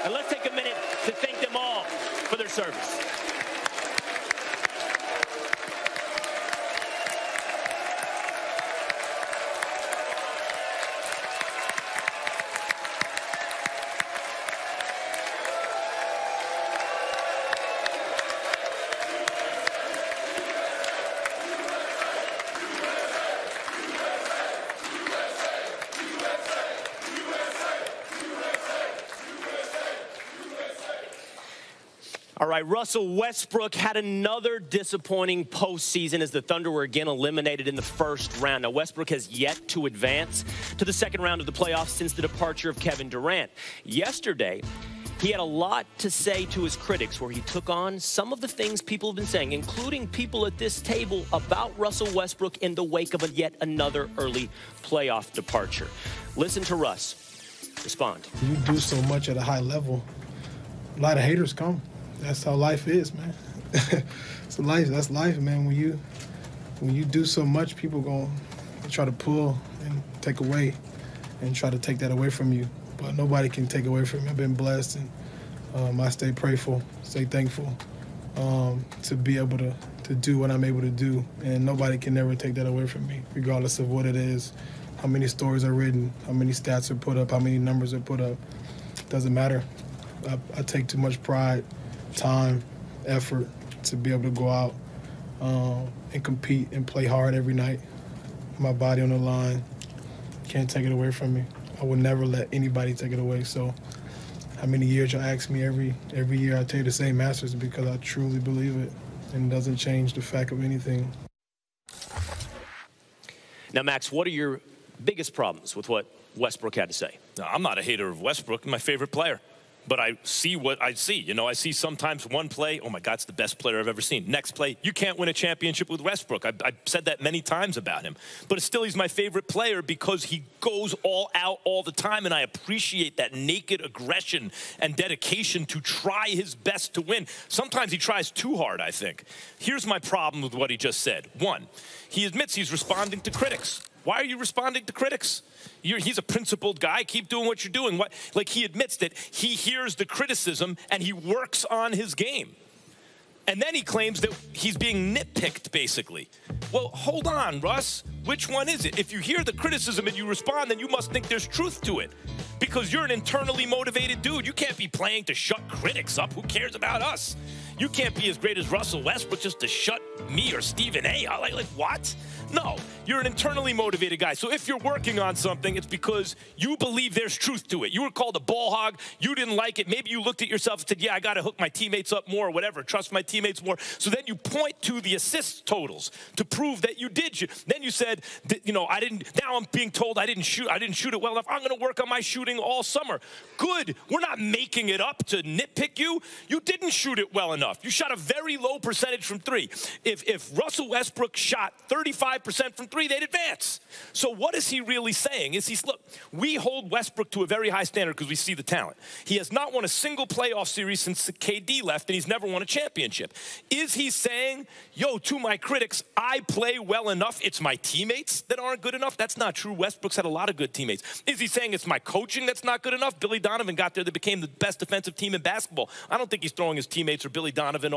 And let's take a minute to thank them all for their service. All right, Russell Westbrook had another disappointing postseason as the Thunder were again eliminated in the first round. Now, Westbrook has yet to advance to the second round of the playoffs since the departure of Kevin Durant. Yesterday, he had a lot to say to his critics where he took on some of the things people have been saying, including people at this table, about Russell Westbrook in the wake of yet another early playoff departure. Listen to Russ respond. You do so much at a high level, a lot of haters come. That's how life is, man. It's life. That's life, man. When you do so much, people gonna try to pull and take away and try to take that away from you. But nobody can take away from me. I've been blessed, and I stay prayerful, stay thankful to be able to do what I'm able to do. And nobody can never take that away from me, regardless of what it is, how many stories are written, how many stats are put up, how many numbers are put up. Doesn't matter. I take too much pride, time, effort to be able to go out and compete and play hard every night. My body on the line. Can't take it away from me. I would never let anybody take it away. So how many years you ask me every year I tell you the same answers because I truly believe it, and it doesn't change the fact of anything. Now, Max, what are your biggest problems with what Westbrook had to say? No, I'm not a hater of Westbrook, my favorite player. But I see what I see. You know, I see sometimes one play, oh my God, it's the best player I've ever seen. Next play, you can't win a championship with Westbrook. I've said that many times about him. But still, he's my favorite player because he goes all out all the time, and I appreciate that naked aggression and dedication to try his best to win. Sometimes he tries too hard, I think. Here's my problem with what he just said. One, he admits he's responding to critics. Why are you responding to critics? He's a principled guy. Keep doing what you're doing. Like, he admits that he hears the criticism and he works on his game. And then he claims that he's being nitpicked, basically. Well, hold on, Russ. Which one is it? If you hear the criticism and you respond, then you must think there's truth to it. Because you're an internally motivated dude. You can't be playing to shut critics up. Who cares about us? You can't be as great as Russell Westbrook just to shut me or Stephen A. Like what? No, you're an internally motivated guy. So if you're working on something, it's because you believe there's truth to it. You were called a ball hog. You didn't like it. Maybe you looked at yourself and said, yeah, I got to hook my teammates up more or whatever, trust my teammates more. So then you point to the assist totals to prove that you did. Then you said, you know, now I'm being told I didn't shoot it well enough. I'm going to work on my shooting all summer. Good. We're not making it up to nitpick you. You didn't shoot it well enough. You shot a very low percentage from three. If Russell Westbrook shot 35% from three, they'd advance. So what is he really saying? Look, we hold Westbrook to a very high standard because we see the talent. He has not won a single playoff series since KD left, and he's never won a championship. Is he saying, yo, to my critics, I play well enough, it's my teammates that aren't good enough? That's not true. Westbrook's had a lot of good teammates. Is he saying it's my coaching that's not good enough? Billy Donovan got there, they became the best defensive team in basketball. I don't think he's throwing his teammates or Billy Donovan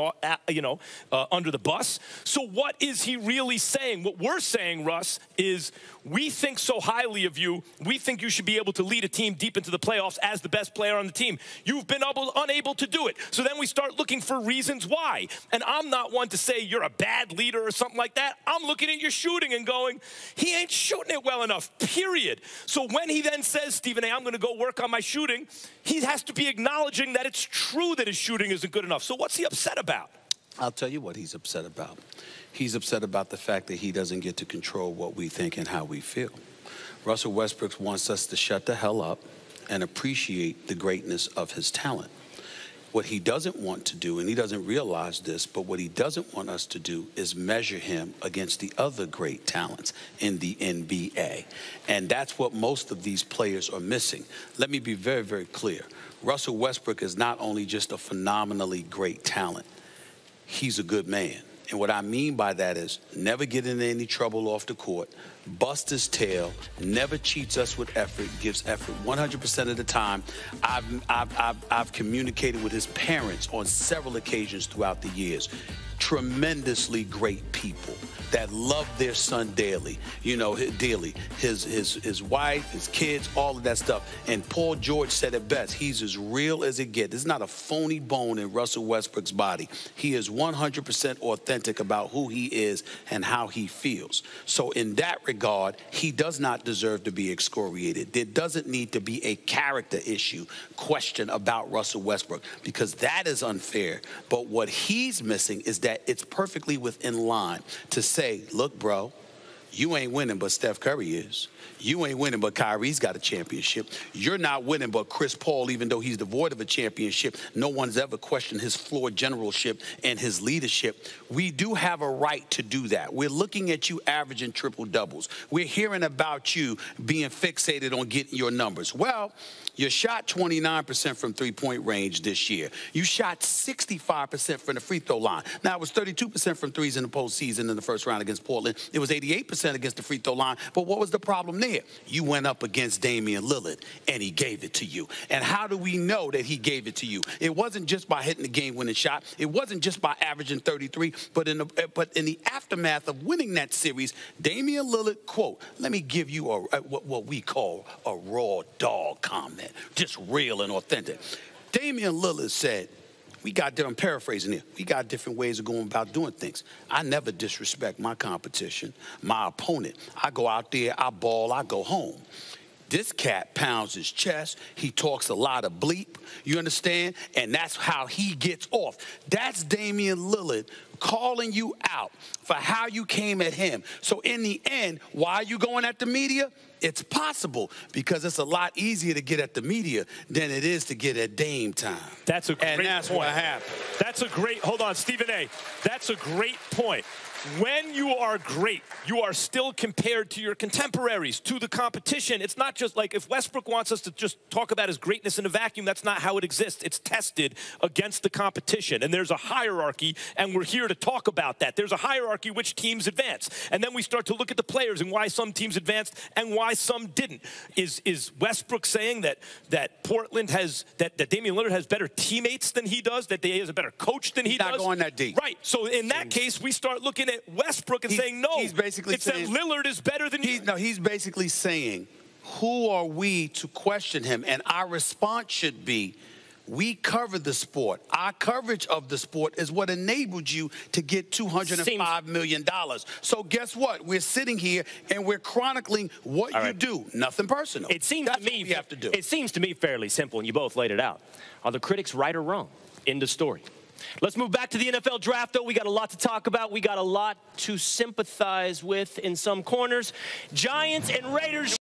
under the bus. So what is he really saying? What we're saying, Russ, is we think so highly of you. We think you should be able to lead a team deep into the playoffs as the best player on the team. You've been unable to do it. So then we start looking for reasons why. And I'm not one to say you're a bad leader or something like that. I'm looking at your shooting and going, he ain't shooting it well enough, period. So when he then says, Stephen A., I'm going to go work on my shooting, he has to be acknowledging that it's true that his shooting isn't good enough. So what's he upset about? I'll tell you what he's upset about. He's upset about the fact that he doesn't get to control what we think and how we feel. Russell Westbrook wants us to shut the hell up and appreciate the greatness of his talent. What he doesn't want to do, and he doesn't realize this, but what he doesn't want us to do is measure him against the other great talents in the NBA. And that's what most of these players are missing. Let me be very, very clear. Russell Westbrook is not only just a phenomenally great talent. He's a good man. And what I mean by that is never get into any trouble off the court, bust his tail, never cheats us with effort, gives effort 100% of the time. I've communicated with his parents on several occasions throughout the years. Tremendously great people that love their son dearly, dearly. His wife, his kids, all of that stuff. And Paul George said it best. He's as real as it gets. There's not a phony bone in Russell Westbrook's body. He is 100% authentic about who he is and how he feels. So in that regard, he does not deserve to be excoriated. There doesn't need to be a character issue question about Russell Westbrook, because that is unfair. But what he's missing is that it's perfectly within line to say, look, bro, you ain't winning, but Steph Curry is. You ain't winning, but Kyrie's got a championship. You're not winning, but Chris Paul, even though he's devoid of a championship, no one's ever questioned his floor generalship and his leadership. We do have a right to do that. We're looking at you averaging triple doubles. We're hearing about you being fixated on getting your numbers. Well, you shot 29% from three-point range this year. You shot 65% from the free throw line. Now, it was 32% from threes in the postseason in the first round against Portland. It was 88% against the free throw line. But what was the problem there? You went up against Damian Lillard, and he gave it to you. And how do we know that he gave it to you? It wasn't just by hitting the game-winning shot. It wasn't just by averaging 33. But in the aftermath of winning that series, Damian Lillard, quote, let me give you what we call a raw dog comment. Just real and authentic. Damian Lillard said, I'm paraphrasing here, we got different ways of going about doing things. I never disrespect my competition, my opponent. I go out there, I ball, I go home. This cat pounds his chest. He talks a lot of bleep, you understand? And that's how he gets off. That's Damian Lillard calling you out for how you came at him. So in the end, why are you going at the media? It's possible because it's a lot easier to get at the media than it is to get at Dame time. That's a great point. And that's point. What happened. That's a great, hold on, Stephen A. That's a great point. When you are great, you are still compared to your contemporaries, to the competition. It's not just like if Westbrook wants us to just talk about his greatness in a vacuum, that's not how it exists. It's tested against the competition. And there's a hierarchy, and we're here to talk about that. There's a hierarchy which teams advance. And then we start to look at the players and why some teams advanced and why some didn't. Is Westbrook saying that Portland has, that Damian Lillard has better teammates than he does, that he has a better coach than he does? Not going that deep. Right. So in that case, we start looking at Westbrook and saying, no, he's basically saying, that Lillard is better than you. No, he's basically saying, who are we to question him? And our response should be, we cover the sport. Our coverage of the sport is what enabled you to get $205 million. So guess what? We're sitting here and we're chronicling what you do. Nothing personal. It seems That's to me what we have to do. It seems to me fairly simple, and you both laid it out. Are the critics right or wrong? End of story. Let's move back to the NFL draft, though. We got a lot to talk about. We got a lot to sympathize with in some corners. Giants and Raiders.